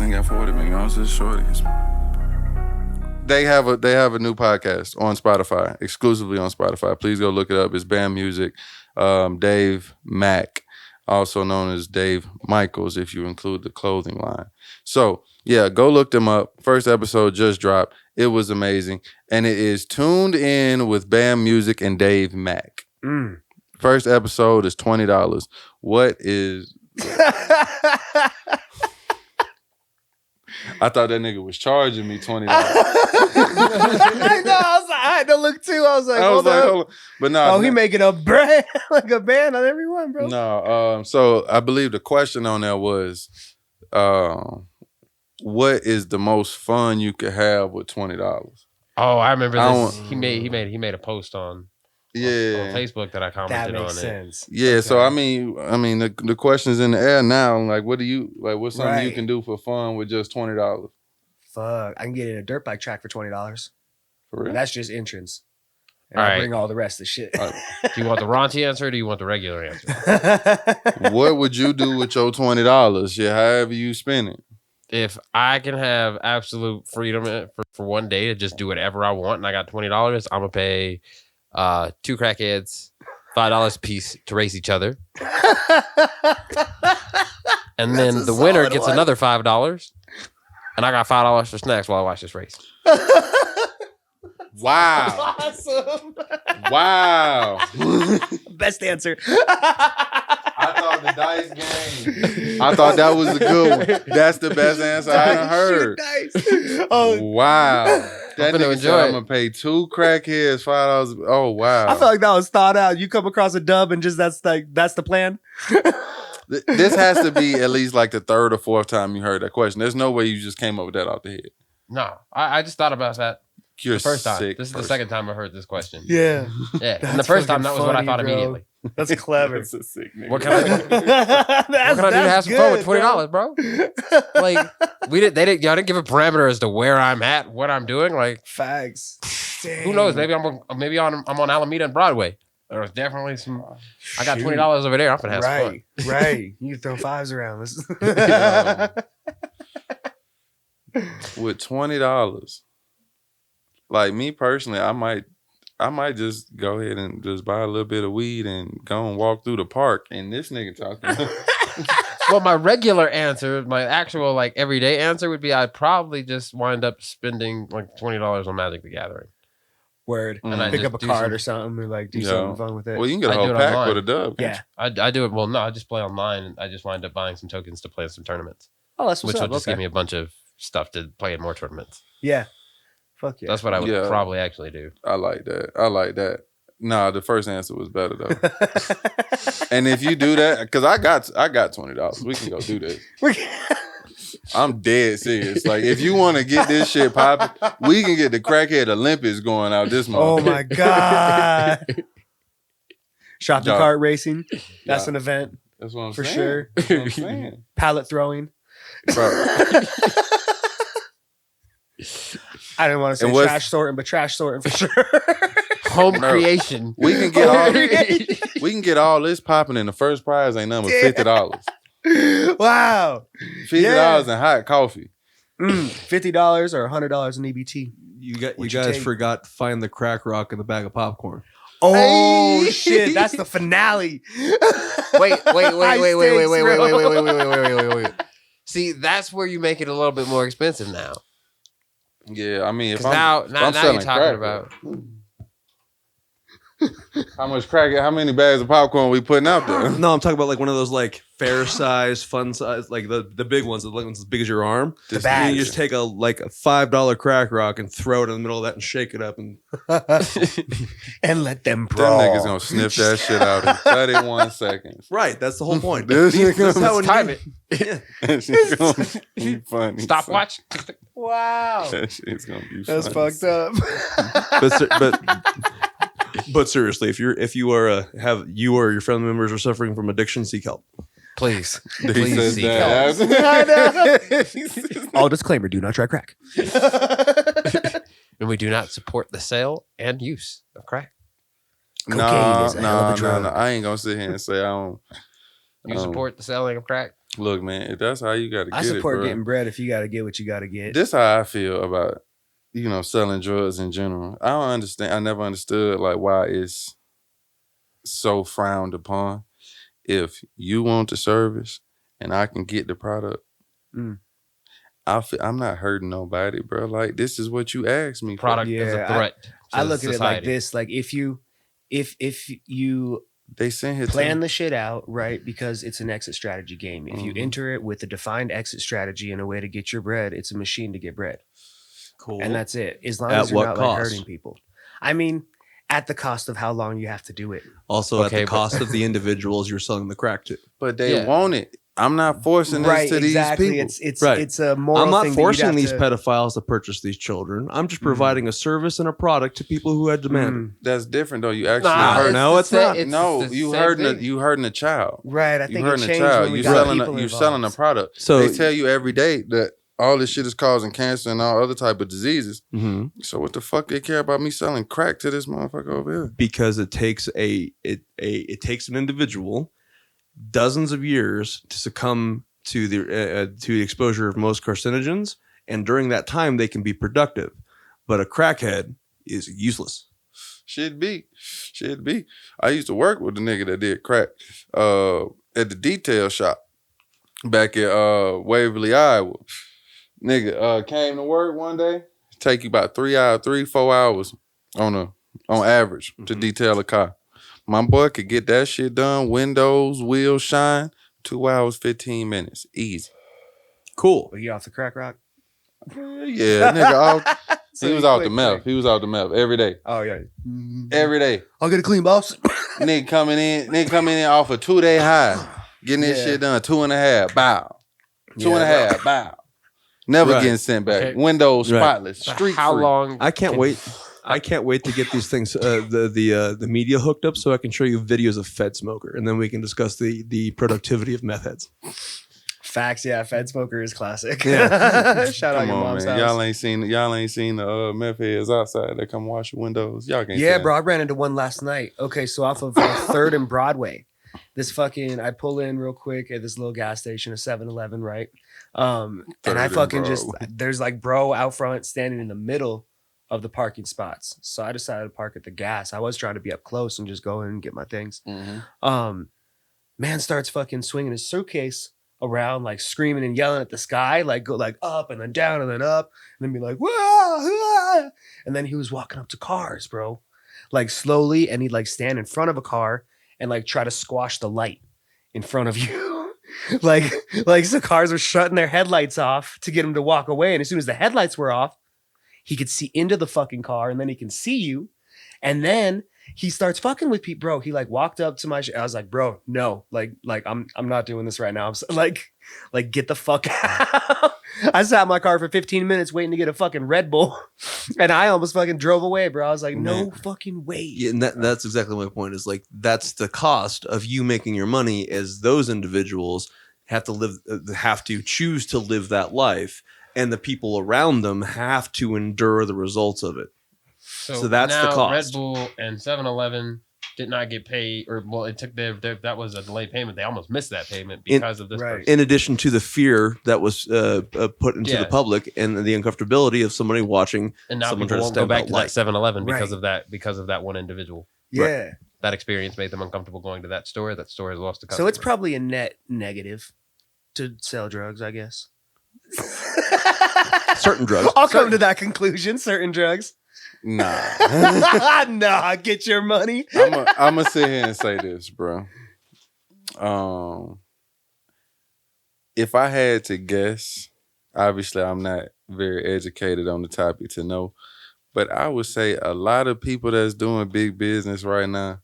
ain't got 40 million. I was just shorties. They have a new podcast on Spotify, exclusively on Spotify. Please go look it up. It's Bam Music. Dave Mack, also known as Dave Michaels, if you include the clothing line. So yeah, go look them up. First episode just dropped. It was amazing, and it is Tuned In with Bam Music and Dave Mack. First episode is $20. What is? I thought that nigga was charging me $20. I know. I had to look too. I was like, hold on. But no, he making a brand like a band on everyone, bro. No, so I believe the question on there was, what is the most fun you could have with $20? Oh, I remember this. He made a post on Facebook that I commented on. That makes sense. Yeah, okay. So I mean, the question's in the air now. Like, what's something you can do for fun with just $20? Fuck, I can get in a dirt bike track for $20. For real? That's just entrance. And I'll bring all the rest of the shit. Do you want the raunchy answer or do you want the regular answer? What would you do with your $20? Yeah, however you spend it. If I can have absolute freedom for one day to just do whatever I want and I got $20, I'm going to pay 2 crackheads $5 a piece to race each other. And then the winner gets another $5. And I got $5 for snacks while I watch this race. Wow. Awesome. Wow. Best answer. I thought the dice game. I thought that was a good one. That's the best answer I ever heard. Oh, wow. That nigga said I'm gonna pay 2 crackheads $5. Oh wow. I feel like that was thought out. You come across a dub and just that's the plan. This has to be at least like the 3rd or 4th time you heard that question. There's no way you just came up with that off the head. No, I just thought about that. You're the first time. Sick this is the second time I heard this question. Yeah. And the first time that was what I thought immediately. That's clever. That's a sick nigga. What can I do? What can I do to have some fun with $20, bro? Like y'all didn't give a parameter as to where I'm at, what I'm doing. Like facts. Dang. Who knows? Maybe I'm on Alameda and Broadway. There's definitely some. I got $20 over there. I'm gonna have some fun. Right. You can throw 5s around. With $20. Like me personally, I might just go ahead and just buy a little bit of weed and go and walk through the park. And this nigga talking. Well, my regular answer, my actual like everyday answer would be I'd probably just wind up spending like $20 on Magic the Gathering. Word. And I pick up a card or something or like do something fun with it. Well, you can get a whole pack online. with a dub. Yeah. I do it. Well, no, I just play online and I just wind up buying some tokens to play in some tournaments. Oh, that's what's which up. will just give me a bunch of stuff to play in more tournaments. Yeah. Fuck yeah. That's what I would probably actually do. I like that. Nah, the first answer was better though. And if you do that, because I got $20, we can go do this. I'm dead serious. Like if you want to get this shit popping, we can get the Crackhead Olympics going out this month. Oh my god! Shopping cart racing. That's an event. That's what I'm for saying. sure. That's what I'm saying. Pallet throwing. Bro. I didn't want to say trash sorting, but trash sorting for sure. Home creation. We can get all this popping, and the first prize ain't nothing but $50. Wow. $50 in hot coffee. $50 or $100 in EBT. You guys forgot to find the crack rock in the bag of popcorn. Oh shit! That's the finale. Wait. See, that's where you make it a little bit more expensive now. Yeah, I mean, if now I'm you're selling talking crack, about how much crack, how many bags of popcorn we putting out there? No, I'm talking about like one of those like fair size, fun size, like the big ones, the ones as big as your arm. The bag. You just take a $5 crack rock and throw it in the middle of that and shake it up and and let them brawl. Them niggas gonna sniff that shit out in 31 seconds. Right, that's the whole point. This shit let's time it. That shit's gonna be funny. Stopwatch. Wow. That shit's gonna be That's funny. fucked up. But seriously, if you or your family members are suffering from addiction, seek help. Please Please seek help. All disclaimer: do not try crack. And we do not support the sale and use of crack. Cocaine is a hell of a drug. I ain't gonna sit here and say I don't. You support the selling of crack? Look, man, if that's how you got to get I it, support bro. getting bread if you got to get what you got to get. This how I feel about, selling drugs in general. I don't understand. I never understood like why it's so frowned upon. If you want the service and I can get the product, Mm. I'm not hurting nobody, bro. Like, this is what you asked me for. Product is a Yeah, threat. to I look at it like society. this: like if you They sent here plan the shit out right, because it's an exit strategy game. If you Mhm. enter it with a defined exit strategy and a way to get your bread, it's a machine to get bread, Cool. and that's it. As long At as you're what not cost? like hurting people. I mean, at the cost of how long you have to do it. Also at Okay, the but- cost of the individuals you're selling the crack to. But they Yeah. want it. I'm not forcing this Right, to exactly. these people. It's Right. it's a moral I'm not thing that you'd forcing have these to- pedophiles to purchase these children. I'm just providing a service and a product to people who had demanded. That's different though. You actually Nah, hurt. no, it's not. No, the you same hurting thing. you hurting a child. Right, I You think it hurting a changed child. when we You got selling people you selling a involved. product. So They tell you every day that all this shit is causing cancer and all other type of diseases. Mhm. So what the fuck they care about me selling crack to this motherfucker over here? because it takes it takes an individual dozens of years to succumb to the exposure of most carcinogens, and during that time they can be productive, but a crackhead is useless. Should be. I used to work with the nigga that did crack at the detail shop back at Waverly, Iowa. Nigga came to work one day. Take you about 3-4 hours on average to detail a car. My boy could get that shit done. Windows, wheels shine. 2 hours, 15 minutes. Easy. Cool. But you off the crack rock? Yeah, nigga. So He was you out the quit meth. quick. He was out the meth every day. Oh yeah. Every day. I'll get a clean boss. Nigga coming in off a 2-day high. Getting this Yeah. shit done. 2.5. Bow. Two and a Yeah, half. Bow. Never Right. getting sent back. Okay. Windows Right. spotless. But Street how free. long? I can't can- wait. I can't wait to get these things, the media hooked up, so I can show you videos of Fed Smoker, and then we can discuss the productivity of meth heads. Facts, yeah. Fed Smoker is classic. Yeah. Shout out Come your on, mom's man. house. Y'all ain't seen the meth heads outside that come wash your windows. Y'all can't. Yeah, say bro. I ran into one last night. Okay, so off of 3rd and Broadway, I pull in real quick at this little gas station, a 7-Eleven, right? And I 3rd and fucking just Broadway. there's like bro out front standing in the middle of the parking spots. So I decided to park at the gas. I was trying to be up close and just go in and get my things. Mhm. Man starts fucking swinging his suitcase around, like screaming and yelling at the sky, like go like up and then down and then up, and then be like, whoa, and then he was walking up to cars, bro, like slowly, and he'd like stand in front of a car and like try to squash the light in front of you. like so cars were shutting their headlights off to get him to walk away, and as soon as the headlights were off, he could see into the fucking car, and then he can see you, and then he starts fucking with people, bro. He like walked up to my I was like, bro, no, like I'm not doing this right now. I'm so, like get the fuck out. I sat in my car for 15 minutes waiting to get a fucking Red Bull, and I almost fucking drove away, bro. I was like, no Man. fucking way. Yeah, and that's exactly my point. Is like that's the cost of you making your money, as those individuals have to choose to live that life, and the people around them have to endure the results of it. So that's the now cost. Red Bull and 7-Eleven did not get paid, or well, it took that was a delayed payment. They almost missed that payment because of this. right. person. In addition to the fear that was put into Yeah. the public and the uncomfortability of somebody watching And now someone people try to won't go stamp back out to life. that 7-Eleven Right. because of that one individual. Yeah. That experience made them uncomfortable going to that store. That store has lost a customer. So it's probably a net negative to sell drugs, I guess. Certain drugs. I'll come to that conclusion. Certain drugs. Nah. Nah, get your money. I'm gonna sit here and say this, bro. If I had to guess, obviously I'm not very educated on the topic to know, but I would say a lot of people that's doing big business right now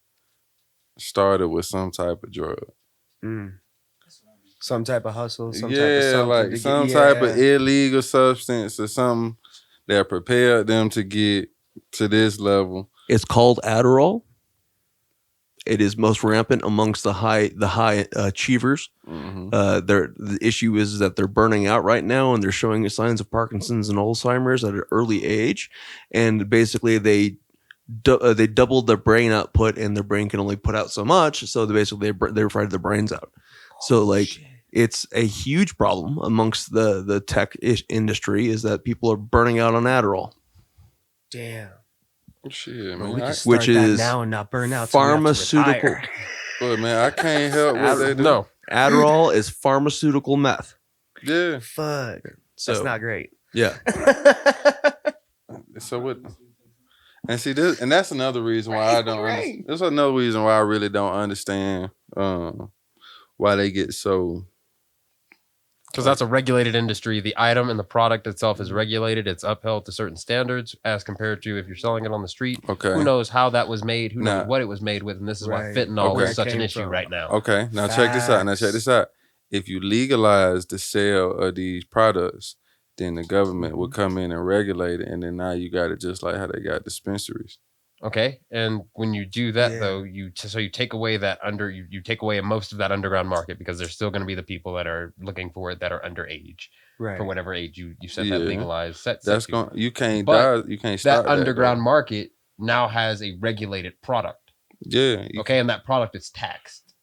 started with some type of drug. Some type of hustle, some type of Yeah, something like to some get, type of illegal substance or something that prepared them to get to this level. It's called Adderall. It is most rampant amongst the high achievers. Mhm. The issue is that they're burning out right now, and they're showing signs of Parkinson's and Alzheimer's at an early age. And basically, they doubled their brain output, and their brain can only put out so much. So they're afraid their brains out. So like it's a huge problem amongst the tech industry is that people are burning out on Adderall. Damn. Shit, Bro, man. we can I, start Which that is now and not burn out. till we have to pharmaceutical. retire. look, man, I can't help what they do. No, Adderall is pharmaceutical meth. Yeah. Fuck. So That's not great. yeah, So what? And see this, and that's another reason why I don't. Right. That's another reason why I really don't understand why they get so. because that's a regulated industry. The item and the product itself is regulated. It's upheld to certain standards as compared to if you're selling it on the street. Okay. Who knows how that was made? Who knows Nah. what it was made with? And this is why Right. fentanyl Okay. is such an Came issue from. right now. Okay. Now check this out. Now check this out. If you legalize the sale of these products, then the government will come in and regulate it, and then now you got it just like how they got dispensaries. Okay, and when you do that Yeah. though, you take away that you take away most of that underground market because there's still going to be the people that are looking for it that are underage Right. for whatever age you set Yeah. that legalized set. That's to. going. You can't But die. You can't That stop underground That, market now has a regulated product. though. Yeah. Okay, and that product is taxed.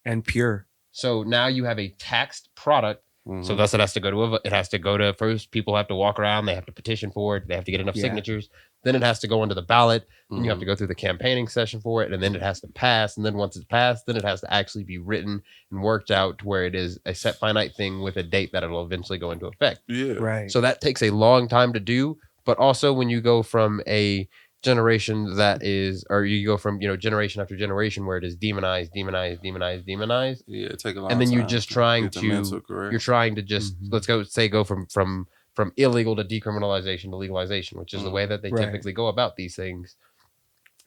And pure. So now you have a taxed product. Mhm. So thus it has to go to it has to go to first. People have to walk around. They have to petition for it. They have to get enough Yeah. signatures. Then it has to go into the ballot. Then you have Mhm. to go through the campaigning session for it, and then it has to pass. And then once it's passed, then it has to actually be written and worked out to where it is a set finite thing with a date that it'll eventually go into effect. Yeah. Right. So that takes a long time to do. But also when you go from a generation that is, or you go from generation after generation where it is demonized, Yeah. Take a long and then you're time just to trying get the to mental correct. you're trying to just Mhm. let's go from illegal to decriminalization to legalization, which is the way that they Right. typically go about these things.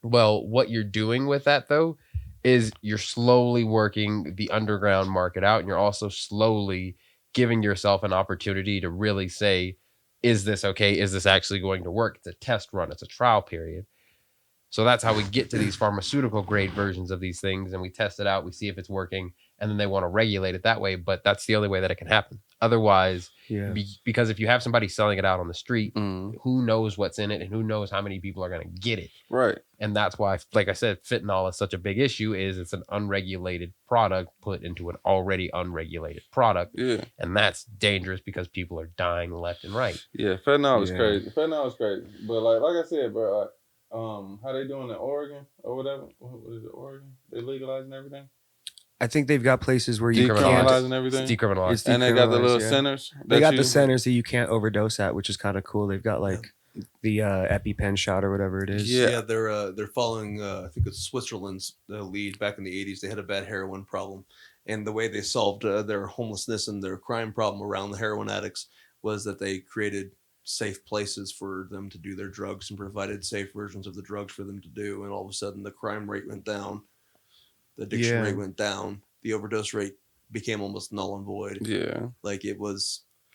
Well, what you're doing with that though is you're slowly working the underground market out, and you're also slowly giving yourself an opportunity to really say, is this okay? Is this actually going to work? It's a test run. It's a trial period. So that's how we get to these pharmaceutical grade versions of these things, and we test it out. We see if it's working, and then they want to regulate it that way. But that's the only way that it can happen. Otherwise, Yeah. because if you have somebody selling it out on the street, Mhm. who knows what's in it, and who knows how many people are going to get it. Right. And that's why, like I said, fentanyl is such a big issue. Is it's an unregulated product put into an already unregulated product, Yeah. and that's dangerous because people are dying left and right. Yeah. Fentanyl is Yeah. crazy. Fentanyl is crazy. But like I said, bro, how they doing in Oregon or whatever? What is it, Oregon? They legalizing everything? I think they've got places where you Decriminalized. can't. Decriminalizing everything? It's decriminalized. It's And they got the little decriminalized, yeah. centers. They that got you- the centers that you can't overdose at, which is kind of cool. They've got like the EpiPen shot or whatever it is. Yeah. they're following. I think it's Switzerland's lead. Back in the '80s, they had a bad heroin problem, and the way they solved their homelessness and their crime problem around the heroin addicts was that they created safe places for them to do their drugs and provided safe versions of the drugs for them to do. And all of a sudden, the crime rate went down, the addiction Yeah. rate went down, the overdose rate became almost null and void. Yeah. Like it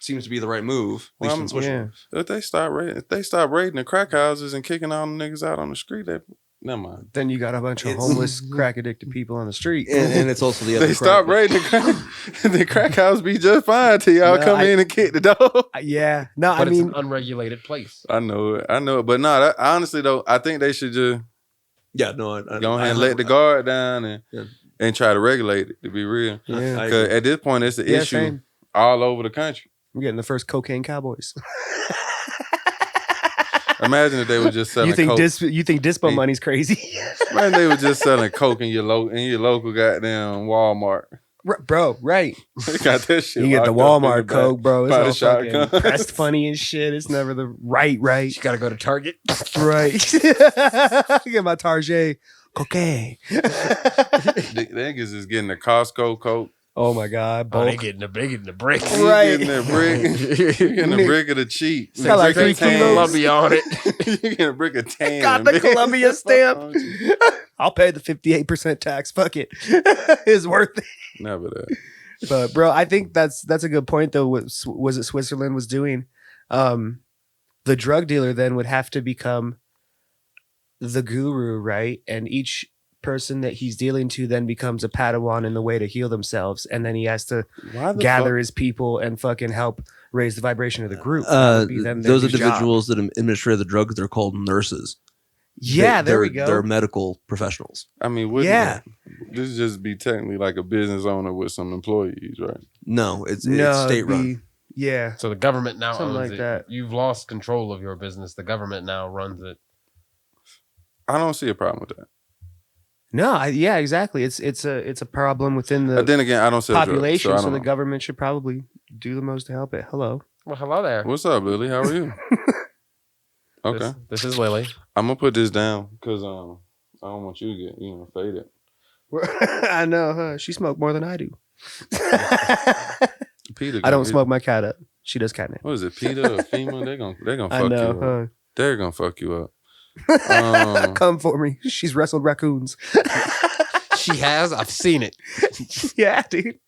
seems to be the right move. At least in Well, Switzerland. Yeah. If they stop raiding the crack houses and kicking all them niggas out on the street, never mind. Then you got a bunch of It's- homeless, crack addicted people on the street. And it's also the other They stop crime. raiding the crack. The crack house be just fine till y'all No, come in and kick the door. Yeah. No, But I it's mean, an unregulated place. I know it. But no, honestly though, I think they should just Yeah, no, I go ahead and let the guard down Yeah. and try to regulate it, to be real. yeah. Because at this point, it's an Yeah, issue same. all over the country. We're getting the first cocaine cowboys. Imagine if they were just selling you think coke. you think dispo Hey. money's crazy? Man, they were just selling coke in your local goddamn Walmart. Bro, right. They got that shit. You get the locked up in Walmart back Coke, bro. It's by the all fucking shotguns. pressed funny and shit. It's never the right. You got to go to Target. Right. Get my Target cocaine. The niggas is getting the Costco Coke. Oh my God. Oh, they Bulk. getting the brick. You Right. getting the brick. You getting a brick of the cheap. It's got like Brick of 3 tan. kilos. Columbia on it. You getting a brick of tan. Got the bitch. Columbia stamp. I'll pay the 58% tax. Fuck it. It's worth it. Never that. But bro, I think that's a good point though. What was it Switzerland was doing? The drug dealer then would have to become the guru, right? And each person that he's dealing to then becomes a Padawan in the way to heal themselves, and then he has to Why the gather fuck? his people and fucking help raise the vibration of the group. That would be then Those their job. individuals that administer the drugs, they're called nurses. Yeah, there we They're go. medical professionals. I mean, wouldn't Yeah. this just be technically like a business owner with some employees, right? No, it's No, state it'd run. be- Yeah. So the government now Something owns like it. that. You've lost control of your business. The government now runs it. I don't see a problem with that. No, yeah, exactly. It's a problem within the But then again, I don't sell drugs, population, so I so don't the know. government should probably do the most to help it. Hello. Well, hello there. What's up, Lily? How are you? Okay. This is Lily. I'm gonna put this down because I don't want you to get faded. I know, huh? She smoked more than I do. Peter, I don't smoke my cat up. She does catnip. What is it, Peter or FEMA? They're gonna I fuck know, you up. They're gonna fuck you up. huh? Come for me. She's wrestled raccoons. She has. I've seen it. Yeah, dude.